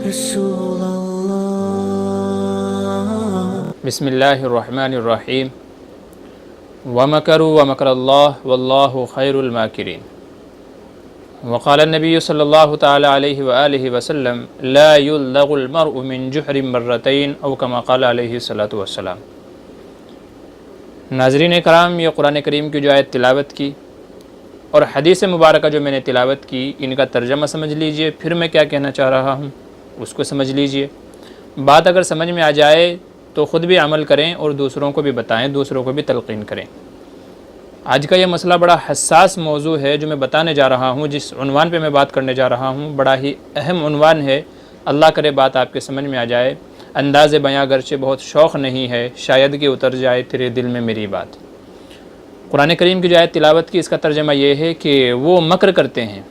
رسول اللہ۔ بسم اللہ الرحمن الرحیم ومکروا ومکر اللہ واللہ خیر الماکرین۔ وقال النبی صلی اللہ تعالی علیہ وآلہ وسلم لا یلدغ المرء من جحر مرتین او کما قال علیہ الصلاۃ والسلام۔ ناظرین کرام، یہ قرآن کریم کی جو آیت تلاوت کی اور حدیث مبارکہ جو میں نے تلاوت کی، ان کا ترجمہ سمجھ لیجئے، پھر میں کیا کہنا چاہ رہا ہوں اس کو سمجھ لیجئے۔ بات اگر سمجھ میں آ جائے تو خود بھی عمل کریں اور دوسروں کو بھی بتائیں، دوسروں کو بھی تلقین کریں۔ آج کا یہ مسئلہ بڑا حساس موضوع ہے جو میں بتانے جا رہا ہوں، جس عنوان پہ میں بات کرنے جا رہا ہوں بڑا ہی اہم عنوان ہے۔ اللہ کرے بات آپ کے سمجھ میں آ جائے۔ انداز بیاں گرچہ بہت شوق نہیں ہے، شاید کہ اتر جائے تیرے دل میں میری بات۔ قرآن کریم کی جو آیت تلاوت کی، اس کا ترجمہ یہ ہے کہ وہ مکر کرتے ہیں،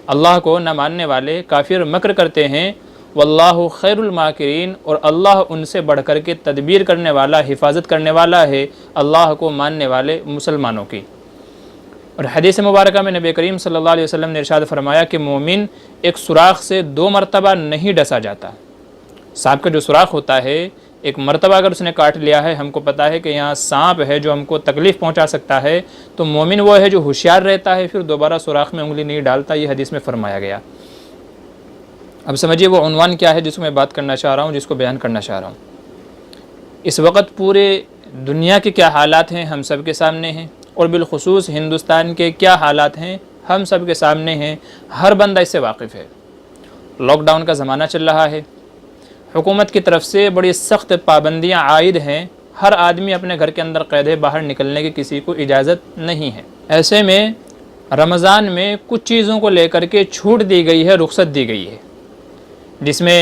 اللہ کو نہ ماننے والے کافر مکر کرتے ہیں، واللہ خیر الماکرین، اور اللہ ان سے بڑھ کر کے تدبیر کرنے والا، حفاظت کرنے والا ہے اللہ کو ماننے والے مسلمانوں کی۔ اور حدیث مبارکہ میں نبی کریم صلی اللہ علیہ وسلم نے ارشاد فرمایا کہ مومن ایک سوراخ سے 2 مرتبہ نہیں ڈسا جاتا۔ سانپ کا جو سوراخ ہوتا ہے، ایک مرتبہ اگر اس نے کاٹ لیا ہے، ہم کو پتا ہے کہ یہاں سانپ ہے جو ہم کو تکلیف پہنچا سکتا ہے، تو مومن وہ ہے جو ہوشیار رہتا ہے، پھر دوبارہ سوراخ میں انگلی نہیں ڈالتا۔ یہ حدیث میں فرمایا گیا۔ اب سمجھیے وہ عنوان کیا ہے جس کو میں بات کرنا چاہ رہا ہوں، جس کو بیان کرنا چاہ رہا ہوں۔ اس وقت پورے دنیا کے کیا حالات ہیں ہم سب کے سامنے ہیں، اور بالخصوص ہندوستان کے کیا حالات ہیں ہم سب کے سامنے ہیں۔ ہر بندہ اس سے واقف ہے۔ لاک ڈاؤن کا زمانہ چل رہا ہے، حکومت کی طرف سے بڑی سخت پابندیاں عائد ہیں، ہر آدمی اپنے گھر کے اندر قید ہے، باہر نکلنے کی کسی کو اجازت نہیں ہے۔ ایسے میں رمضان میں کچھ چیزوں کو لے کر کے چھوٹ دی گئی ہے، رخصت دی گئی ہے، جس میں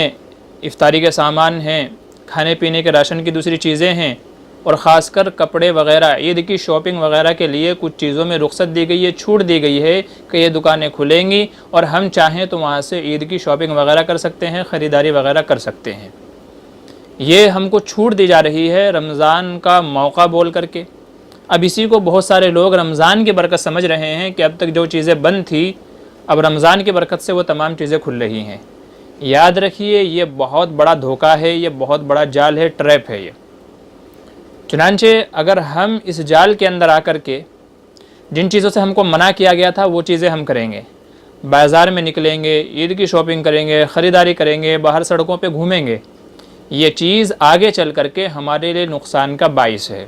افطاری کے سامان ہیں، کھانے پینے کے راشن کی دوسری چیزیں ہیں، اور خاص کر کپڑے وغیرہ، عید کی شاپنگ وغیرہ کے لیے کچھ چیزوں میں رخصت دی گئی ہے، چھوٹ دی گئی ہے کہ یہ دکانیں کھلیں گی اور ہم چاہیں تو وہاں سے عید کی شاپنگ وغیرہ کر سکتے ہیں، خریداری وغیرہ کر سکتے ہیں۔ یہ ہم کو چھوٹ دی جا رہی ہے رمضان کا موقع بول کر کے۔ اب اسی کو بہت سارے لوگ رمضان کی برکت سمجھ رہے ہیں کہ اب تک جو چیزیں بند تھی، اب رمضان کی برکت سے وہ تمام چیزیں کھل رہی ہیں۔ یاد رکھیے، یہ بہت بڑا دھوکہ ہے، یہ بہت بڑا جال ہے، ٹریپ ہے یہ۔ چنانچہ اگر ہم اس جال کے اندر آ کر کے جن چیزوں سے ہم کو منع کیا گیا تھا وہ چیزیں ہم کریں گے، بازار میں نکلیں گے، عید کی شاپنگ کریں گے، خریداری کریں گے، باہر سڑکوں پہ گھومیں گے، یہ چیز آگے چل کر کے ہمارے لیے نقصان کا باعث ہے۔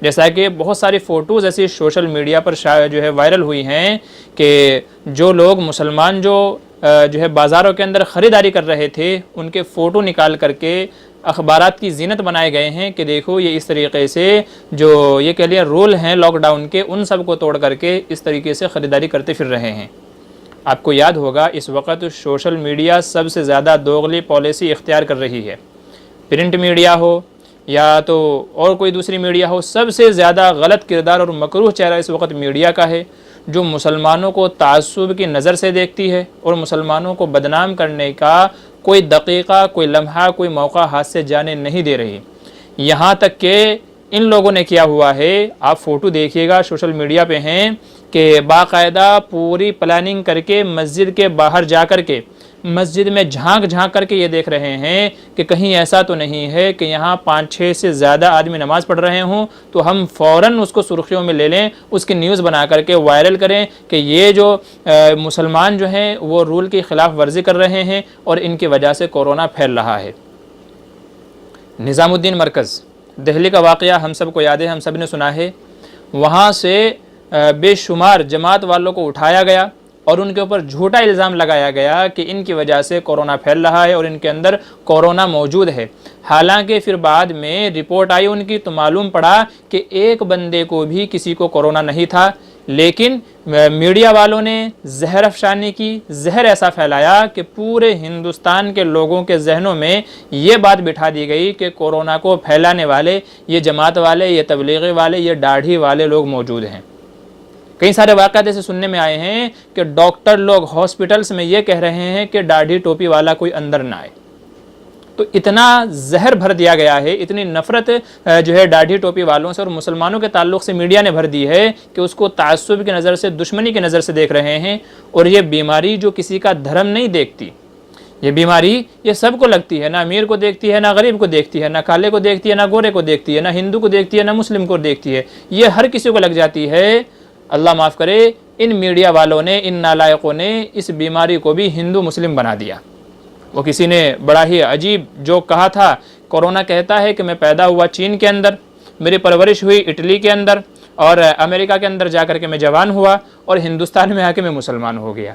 جیسا کہ بہت ساری فوٹوز ایسی سوشل میڈیا پر جو ہے وائرل ہوئی ہیں کہ جو لوگ مسلمان جو ہے بازاروں کے اندر خریداری کر رہے تھے، ان کے فوٹو نکال کر کے اخبارات کی زینت بنائے گئے ہیں کہ دیکھو یہ اس طریقے سے جو یہ کہہ لیا رول ہیں لاک ڈاؤن کے، ان سب کو توڑ کر کے اس طریقے سے خریداری کرتے پھر رہے ہیں۔ آپ کو یاد ہوگا اس وقت سوشل میڈیا سب سے زیادہ دوغلی پالیسی اختیار کر رہی ہے۔ پرنٹ میڈیا ہو یا تو اور کوئی دوسری میڈیا ہو، سب سے زیادہ غلط کردار اور مکروہ چہرہ اس وقت میڈیا کا ہے، جو مسلمانوں کو تعصب کی نظر سے دیکھتی ہے اور مسلمانوں کو بدنام کرنے کا کوئی دقیقہ، کوئی لمحہ، کوئی موقع ہاتھ سے جانے نہیں دے رہی۔ یہاں تک کہ ان لوگوں نے کیا ہوا ہے، آپ فوٹو دیکھیے گا سوشل میڈیا پہ ہیں کہ باقاعدہ پوری پلاننگ کر کے مسجد کے باہر جا کر کے مسجد میں جھانک کر کے یہ دیکھ رہے ہیں کہ کہیں ایسا تو نہیں ہے کہ یہاں 5-6 سے زیادہ آدمی نماز پڑھ رہے ہوں تو ہم فوراً اس کو سرخیوں میں لے لیں، اس کی نیوز بنا کر کے وائرل کریں کہ یہ جو مسلمان جو ہیں وہ رول کی خلاف ورزی کر رہے ہیں اور ان کی وجہ سے کورونا پھیل رہا ہے۔ نظام الدین مرکز دہلی کا واقعہ ہم سب کو یاد ہے، ہم سب نے سنا ہے۔ وہاں سے بے شمار جماعت والوں کو اٹھایا گیا اور ان کے اوپر جھوٹا الزام لگایا گیا کہ ان کی وجہ سے کورونا پھیل رہا ہے اور ان کے اندر کورونا موجود ہے۔ حالانکہ پھر بعد میں رپورٹ آئی ان کی تو معلوم پڑا کہ ایک بندے کو بھی کسی کو کورونا نہیں تھا، لیکن میڈیا والوں نے زہر افشانی کی، زہر ایسا پھیلایا کہ پورے ہندوستان کے لوگوں کے ذہنوں میں یہ بات بٹھا دی گئی کہ کورونا کو پھیلانے والے یہ جماعت والے، یہ تبلیغی والے، یہ داڑھی والے لوگ موجود ہیں۔ کئی سارے واقعات ایسے سننے میں آئے ہیں کہ ڈاکٹر لوگ ہاسپٹلس میں یہ کہہ رہے ہیں کہ داڑھی ٹوپی والا کوئی اندر نہ آئے۔ تو اتنا زہر بھر دیا گیا ہے، اتنی نفرت جو ہے داڑھی ٹوپی والوں سے اور مسلمانوں کے تعلق سے میڈیا نے بھر دی ہے کہ اس کو تعصب کی نظر سے، دشمنی کی نظر سے دیکھ رہے ہیں۔ اور یہ بیماری جو کسی کا دھرم نہیں دیکھتی، یہ بیماری یہ سب کو لگتی ہے، نہ امیر کو دیکھتی ہے، نہ غریب کو دیکھتی ہے، نہ کالے کو دیکھتی ہے، نہ گورے کو دیکھتی ہے، نہ ہندو کو دیکھتی ہے، نہ مسلم کو دیکھتی ہے، یہ ہر کسی کو لگ جاتی ہے۔ اللہ معاف کرے، ان میڈیا والوں نے، ان نالائقوں نے اس بیماری کو بھی ہندو مسلم بنا دیا۔ وہ کسی نے بڑا ہی عجیب جو کہا تھا، کورونا کہتا ہے کہ میں پیدا ہوا چین کے اندر، میری پرورش ہوئی اٹلی کے اندر، اور امریکہ کے اندر جا کر کے میں جوان ہوا، اور ہندوستان میں آ کے میں مسلمان ہو گیا۔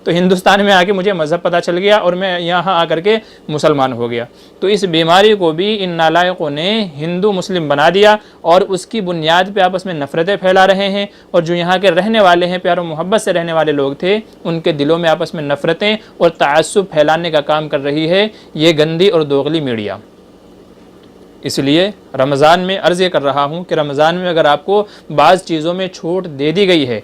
تو ہندوستان میں آ کے مجھے مذہب پتہ چل گیا اور میں یہاں آ کر کے مسلمان ہو گیا۔ تو اس بیماری کو بھی ان نالائقوں نے ہندو مسلم بنا دیا، اور اس کی بنیاد پہ آپس میں نفرتیں پھیلا رہے ہیں، اور جو یہاں کے رہنے والے ہیں، پیار و محبت سے رہنے والے لوگ تھے، ان کے دلوں میں آپس میں نفرتیں اور تعصب پھیلانے کا کام کر رہی ہے یہ گندی اور دوغلی میڈیا۔ اس لیے رمضان میں عرض یہ کر رہا ہوں کہ رمضان میں اگر آپ کو بعض چیزوں میں چھوٹ دے دی گئی ہے،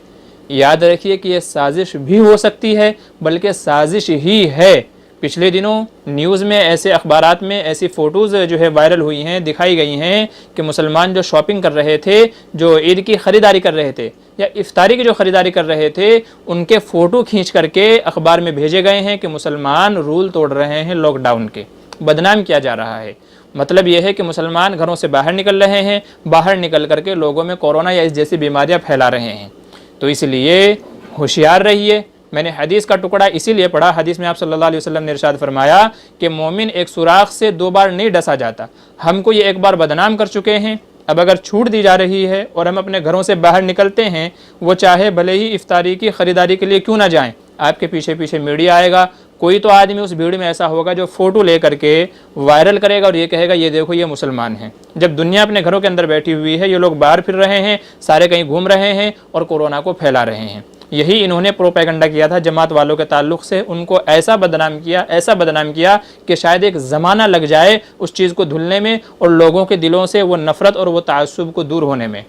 یاد رکھیے کہ یہ سازش بھی ہو سکتی ہے، بلکہ سازش ہی ہے۔ پچھلے دنوں نیوز میں ایسے اخبارات میں ایسی فوٹوز جو ہے وائرل ہوئی ہیں، دکھائی گئی ہیں کہ مسلمان جو شاپنگ کر رہے تھے، جو عید کی خریداری کر رہے تھے یا افطاری کی جو خریداری کر رہے تھے، ان کے فوٹو کھینچ کر کے اخبار میں بھیجے گئے ہیں کہ مسلمان رول توڑ رہے ہیں لاک ڈاؤن کے، بدنام کیا جا رہا ہے۔ مطلب یہ ہے کہ مسلمان گھروں سے باہر نکل رہے ہیں، باہر نکل کر کے لوگوں میں کورونا یا اس جیسی بیماریاں پھیلا رہے ہیں۔ تو اس لیے ہوشیار رہیے۔ میں نے حدیث کا ٹکڑا اسی لیے پڑھا، حدیث میں آپ صلی اللہ علیہ وسلم نے ارشاد فرمایا کہ مومن ایک سوراخ سے 2 بار نہیں ڈسا جاتا۔ ہم کو یہ ایک بار بدنام کر چکے ہیں، اب اگر چھوٹ دی جا رہی ہے اور ہم اپنے گھروں سے باہر نکلتے ہیں، وہ چاہے بھلے ہی افطاری کی خریداری کے لیے کیوں نہ جائیں، آپ کے پیچھے پیچھے میڈیا آئے گا، کوئی تو آدمی اس بھیڑ میں ایسا ہوگا جو فوٹو لے کر کے وائرل کرے گا اور یہ کہے گا یہ دیکھو یہ مسلمان ہیں، جب دنیا اپنے گھروں کے اندر بیٹھی ہوئی ہے، یہ لوگ باہر پھر رہے ہیں، سارے کہیں گھوم رہے ہیں اور کورونا کو پھیلا رہے ہیں۔ یہی انہوں نے پروپیگنڈا کیا تھا جماعت والوں کے تعلق سے، ان کو ایسا بدنام کیا کہ شاید ایک زمانہ لگ جائے اس چیز کو دھلنے میں اور لوگوں کے دلوں سے وہ نفرت اور وہ تعصب کو دور ہونے میں۔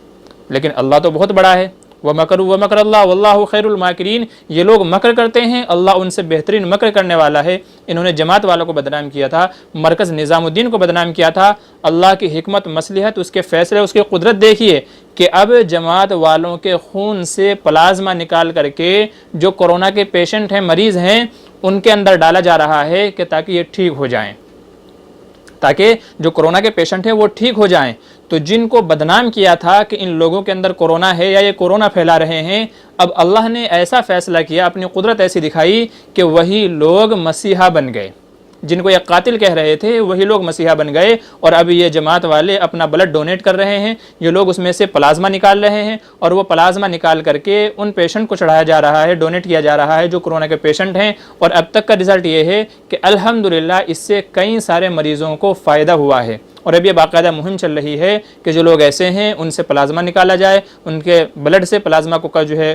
لیکن اللہ تو بہت بڑا ہے، وَمَكَرُوا وَمَكَرَ اللَّهُ وَاللَّهُ خَيْرُ الْمَاكِرِينَ، یہ لوگ مکر کرتے ہیں، اللہ ان سے بہترین مکر کرنے والا ہے۔ انہوں نے جماعت والوں کو بدنام کیا تھا، مرکز نظام الدین کو بدنام کیا تھا۔ اللہ کی حکمت مصلحت، اس کے فیصلے، اس کی قدرت دیکھیے کہ اب جماعت والوں کے خون سے پلازما نکال کر کے جو کورونا کے پیشنٹ ہیں، مریض ہیں، ان کے اندر ڈالا جا رہا ہے کہ تاکہ یہ ٹھیک ہو جائیں، تاکہ جو کورونا کے پیشنٹ ہیں وہ ٹھیک ہو جائیں۔ تو جن کو بدنام کیا تھا کہ ان لوگوں کے اندر کورونا ہے یا یہ کورونا پھیلا رہے ہیں، اب اللہ نے ایسا فیصلہ کیا، اپنی قدرت ایسی دکھائی کہ وہی لوگ مسیحا بن گئے، جن کو یہ قاتل کہہ رہے تھے وہی لوگ مسیحا بن گئے، اور اب یہ جماعت والے اپنا بلڈ ڈونیٹ کر رہے ہیں، یہ لوگ اس میں سے پلازما نکال رہے ہیں، اور وہ پلازما نکال کر کے ان پیشنٹ کو چڑھایا جا رہا ہے، ڈونیٹ کیا جا رہا ہے جو کورونا کے پیشنٹ ہیں۔ اور اب تک کا رزلٹ یہ ہے کہ الحمدللہ اس سے کئی سارے مریضوں کو فائدہ ہوا ہے، اور اب یہ باقاعدہ مہم چل رہی ہے کہ جو لوگ ایسے ہیں ان سے پلازما نکالا جائے، ان کے بلڈ سے پلازما کو جو ہے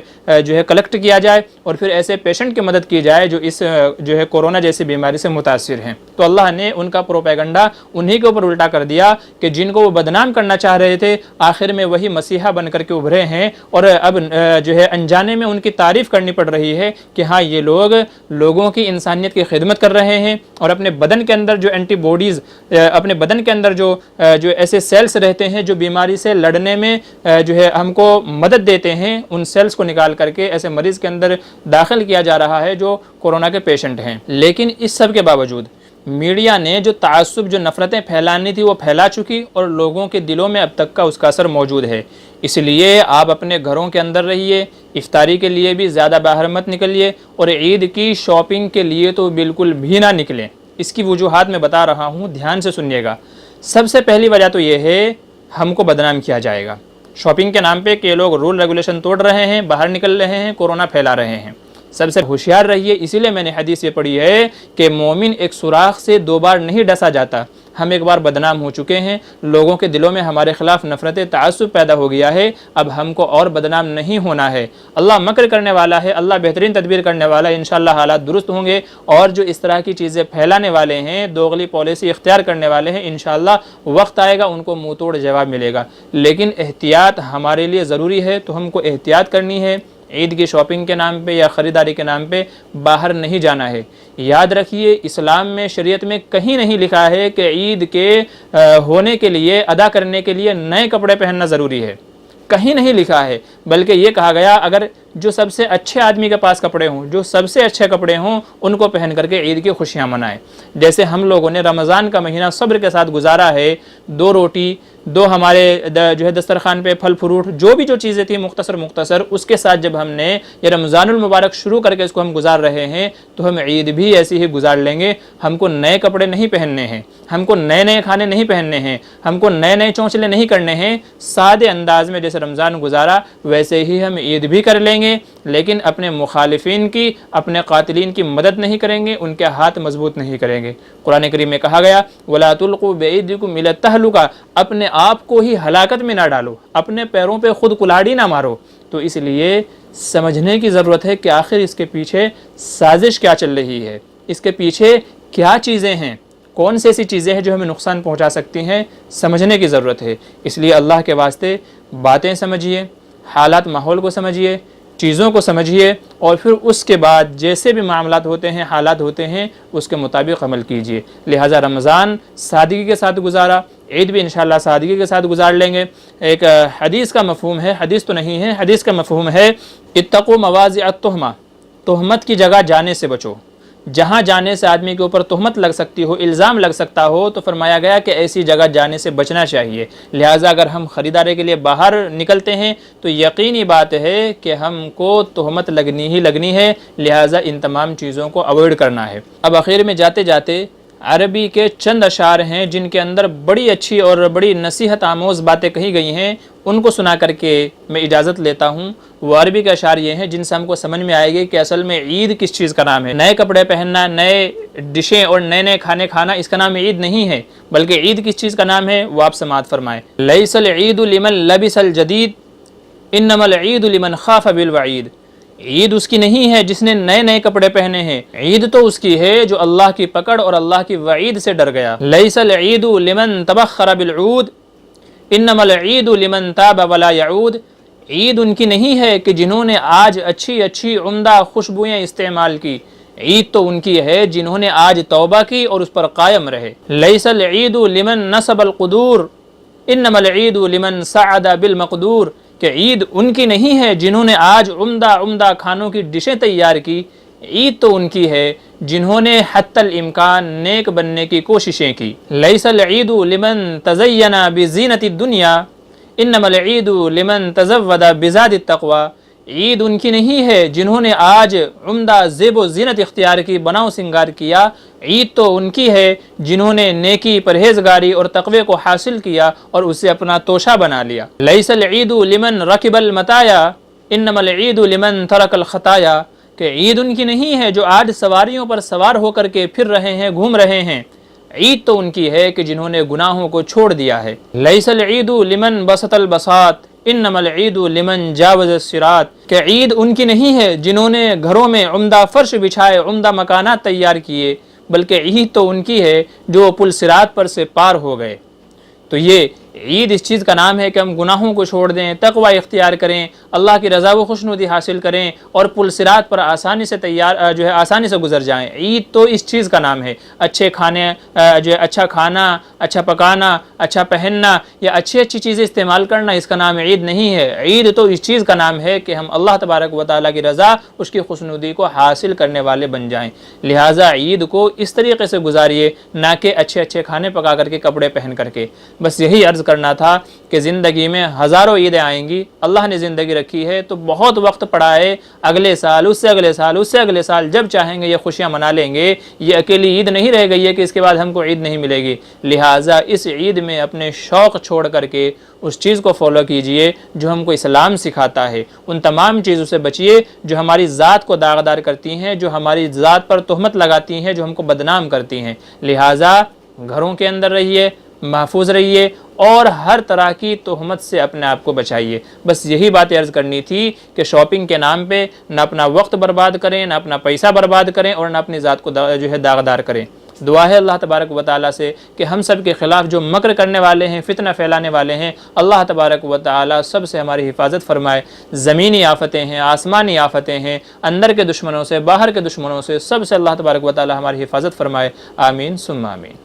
کلیکٹ کیا جائے، اور پھر ایسے پیشنٹ کی مدد کی جائے جو اس جو ہے کورونا جیسی بیماری سے متاثر ہیں۔ تو اللہ نے ان کا پروپیگنڈا انہی کے اوپر الٹا کر دیا کہ جن کو وہ بدنام کرنا چاہ رہے تھے، آخر میں وہی مسیحا بن کر کے ابھرے ہیں، اور اب جو ہے انجانے میں ان کی تعریف کرنی پڑ رہی ہے کہ ہاں یہ لوگ لوگوں کی انسانیت کی خدمت کر رہے ہیں، اور اپنے بدن کے اندر جو اینٹی باڈیز، اپنے بدن کے اندر جو ایسے سیلز رہتے ہیں جو بیماری سے لڑنے میں جو ہے ہم کو مدد دیتے ہیں، ان سیلز کو نکال کر کے ایسے مریض کے اندر داخل کیا جا رہا ہے جو کورونا کے پیشنٹ ہیں۔ لیکن اس سب کے باوجود میڈیا نے جو تعصب، جو نفرتیں پھیلانی تھی وہ پھیلا چکی، اور لوگوں کے دلوں میں اب تک کا اس کا اثر موجود ہے۔ اس لیے آپ اپنے گھروں کے اندر رہیے، افطاری کے لیے بھی زیادہ باہر مت نکلیے، اور عید کی شاپنگ کے لیے تو بالکل بھی نہ نکلیں۔ اس کی وجوہات میں بتا رہا ہوں، دھیان سے سنیے گا۔ سب سے پہلی وجہ تو یہ ہے ہم کو بدنام کیا جائے گا شاپنگ کے نام پہ کہ لوگ رول ریگولیشن توڑ رہے ہیں، باہر نکل رہے ہیں، کورونا پھیلا رہے ہیں۔ سب سے ہوشیار رہیے، اسی لیے میں نے حدیث یہ پڑھی ہے کہ مومن ایک سوراخ سے 2 بار نہیں ڈسا جاتا۔ ہم ایک بار بدنام ہو چکے ہیں، لوگوں کے دلوں میں ہمارے خلاف نفرت، تعصب پیدا ہو گیا ہے، اب ہم کو اور بدنام نہیں ہونا ہے۔ اللہ مکر کرنے والا ہے، اللہ بہترین تدبیر کرنے والا ہے، انشاءاللہ حالات درست ہوں گے، اور جو اس طرح کی چیزیں پھیلانے والے ہیں، دوغلی پالیسی اختیار کرنے والے ہیں، انشاءاللہ وقت آئے گا ان کو منہ توڑ جواب ملے گا۔ لیکن احتیاط ہمارے لیے ضروری ہے، تو ہم کو احتیاط کرنی ہے۔ عید کی شاپنگ کے نام پہ یا خریداری کے نام پہ باہر نہیں جانا ہے۔ یاد رکھیے، اسلام میں، شریعت میں کہیں نہیں لکھا ہے کہ عید کے ہونے کے لیے، ادا کرنے کے لیے نئے کپڑے پہننا ضروری ہے۔ کہیں نہیں لکھا ہے، بلکہ یہ کہا گیا اگر جو سب سے اچھے آدمی کے پاس کپڑے ہوں، جو سب سے اچھے کپڑے ہوں، ان کو پہن کر کے عید کی خوشیاں منائیں۔ جیسے ہم لوگوں نے رمضان کا مہینہ صبر کے ساتھ گزارا ہے، 2 روٹی، 2 ہمارے جو ہے دسترخوان پہ پھل فروٹ، جو بھی جو چیزیں تھیں مختصر اس کے ساتھ جب ہم نے یہ رمضان المبارک شروع کر کے اس کو ہم گزار رہے ہیں، تو ہم عید بھی ایسی ہی گزار لیں گے۔ ہم کو نئے کپڑے نہیں پہننے ہیں، ہم کو نئے کھانے نہیں پہننے ہیں، ہم کو نئے چونچلے نہیں کرنے ہیں، سادے انداز میں جیسے رمضان گزارا ویسے ہی ہم عید بھی کر لیں گے، لیکن اپنے مخالفین کی، اپنے قاتلین کی مدد نہیں کریں گے، ان کے ہاتھ مضبوط نہیں کریں گے۔ قرآن کریم میں کہا گیا وَلَا تُلْقُوا بِأَيْدِيكُمْ إِلَى التَّهْلُكَةِ، اپنے آپ کو ہی ہلاکت میں نہ ڈالو، اپنے پیروں پہ خود کلاڑی نہ مارو۔ تو اس لیے سمجھنے کی ضرورت ہے کہ آخر اس کے پیچھے سازش کیا چل رہی ہے، اس کے پیچھے کیا چیزیں ہیں، کون سی ایسی چیزیں ہیں جو ہمیں نقصان پہنچا سکتی ہیں، سمجھنے کی ضرورت ہے۔ اس لیے اللہ کے واسطے باتیں سمجھیے، حالات ماحول کو سمجھیے، چیزوں کو سمجھیے، اور پھر اس کے بعد جیسے بھی معاملات ہوتے ہیں، حالات ہوتے ہیں، اس کے مطابق عمل کیجیے۔ لہٰذا رمضان سادگی کے ساتھ گزارا، عید بھی انشاءاللہ سادگی کے ساتھ گزار لیں گے۔ ایک حدیث کا مفہوم ہے، حدیث تو نہیں ہے، حدیث کا مفہوم ہے اتقوا مواضع التہمہ، تہمت کی جگہ جانے سے بچو۔ جہاں جانے سے آدمی کے اوپر تہمت لگ سکتی ہو، الزام لگ سکتا ہو، تو فرمایا گیا کہ ایسی جگہ جانے سے بچنا چاہیے۔ لہٰذا اگر ہم خریداری کے لیے باہر نکلتے ہیں تو یقینی بات ہے کہ ہم کو تہمت لگنی ہے، لہٰذا ان تمام چیزوں کو اوائڈ کرنا ہے۔ اب آخر میں جاتے جاتے عربی کے چند اشعار ہیں جن کے اندر بڑی اچھی اور بڑی نصیحت آموز باتیں کہی گئی ہیں، ان کو سنا کر کے میں اجازت لیتا ہوں۔ وہ عربی کے اشعار یہ ہیں جن سے ہم کو سمجھ میں آئے گی کہ اصل میں عید کس چیز کا نام ہے۔ نئے کپڑے پہننا، نئے ڈشیں اور نئے کھانے کھانا، اس کا نام عید نہیں ہے، بلکہ عید کس چیز کا نام ہے وہ آپ سماعت فرمائیں۔ لیس العید لمن لبس الجدید انما العید لمن خاف بالوعید، عید اس کی نہیں ہے جس نے نئے کپڑے پہنے ہیں، عید تو اس کی ہے جو اللہ کی پکڑ اور اللہ کی وعید سے ڈر گیا۔ لیس العید لمن تبخر بالعود انما العید لمن تاب ولا یعود، عید ان کی نہیں ہے کہ جنہوں نے آج اچھی عمدہ خوشبوئیں استعمال کی، عید تو ان کی ہے جنہوں نے آج توبہ کی اور اس پر قائم رہے۔ لیس العید لمن نصب القدور انما العید لمن سعد بالمقدور، کہ عید ان کی نہیں ہے جنہوں نے آج عمدہ کھانوں کی ڈشیں تیار کی، عید تو ان کی ہے جنہوں نے حتی الامکان نیک بننے کی کوششیں کی۔ لیس العید لمن تزین بزینت الدنیا انما العید لمن تزود بزاد التقوی، عید ان کی نہیں ہے جنہوں نے آج عمدہ زیب و زینت اختیار کی، بناؤ سنگار کیا، عید تو ان کی ہے جنہوں نے نیکی، پرہیزگاری اور تقوی کو حاصل کیا اور اسے اپنا توشہ بنا لیا۔ لیس العید لمن رکب المطایا انما العید لمن ترک الخطایا، کہ عید ان کی نہیں ہے جو آج سواریوں پر سوار ہو کر کے پھر رہے ہیں، گھوم رہے ہیں، عید تو ان کی ہے کہ جنہوں نے گناہوں کو چھوڑ دیا ہے۔ لیس العید لمن بسط البساط انما العید لمن جاوز الصراط، کہ عید ان کی نہیں ہے جنہوں نے گھروں میں عمدہ فرش بچھائے، عمدہ مکانات تیار کیے، بلکہ عید تو ان کی ہے جو پل صراط پر سے پار ہو گئے۔ تو یہ عید اس چیز کا نام ہے کہ ہم گناہوں کو چھوڑ دیں، تقوی اختیار کریں، اللہ کی رضا و خوشنودی حاصل کریں اور پل صراط پر آسانی سے آسانی سے گزر جائیں۔ عید تو اس چیز کا نام ہے، اچھے کھانے اچھا کھانا، اچھا پکانا، اچھا پہننا یا اچھی چیزیں استعمال کرنا، اس کا نام عید نہیں ہے۔ عید تو اس چیز کا نام ہے کہ ہم اللہ تبارک و تعالیٰ کی رضا، اس کی خوشنودی کو حاصل کرنے والے بن جائیں۔ لہٰذا عید کو اس طریقے سے گزاریے، نہ کہ اچھے کھانے پکا کر کے، کپڑے پہن کر کے۔ بس یہی عرض کرنا تھا کہ زندگی میں ہزاروں عیدیں آئیں گی، اللہ نے زندگی رکھی ہے تو بہت وقت پڑا ہے، اگلے سال، اس سے اگلے سال جب چاہیں گے یہ خوشیاں منا لیں گے۔ یہ اکیلی عید نہیں رہ گئی ہے کہ اس کے بعد ہم کو عید نہیں ملے گی۔ لہٰذا اس عید میں اپنے شوق چھوڑ کر کے اس چیز کو فالو کیجئے جو ہم کو اسلام سکھاتا ہے، ان تمام چیزوں سے بچیے جو ہماری ذات کو داغدار کرتی ہیں، جو ہماری ذات پر تہمت لگاتی ہیں، جو ہم کو بدنام کرتی ہیں۔ لہٰذا گھروں کے اندر رہیے، محفوظ رہیے اور ہر طرح کی تہمت سے اپنے آپ کو بچائیے۔ بس یہی بات عرض کرنی تھی کہ شاپنگ کے نام پہ نہ اپنا وقت برباد کریں، نہ اپنا پیسہ برباد کریں اور نہ اپنی ذات کو داغدار کریں۔ دعا ہے اللہ تبارک و تعالیٰ سے کہ ہم سب کے خلاف جو مکر کرنے والے ہیں، فتنہ پھیلانے والے ہیں، اللہ تبارک و تعالیٰ سب سے ہماری حفاظت فرمائے۔ زمینی آفتیں ہیں، آسمانی آفتیں ہیں، اندر کے دشمنوں سے، باہر کے دشمنوں سے، سب سے اللہ تبارک و تعالیٰ ہماری حفاظت فرمائے۔ آمین ثم آمین۔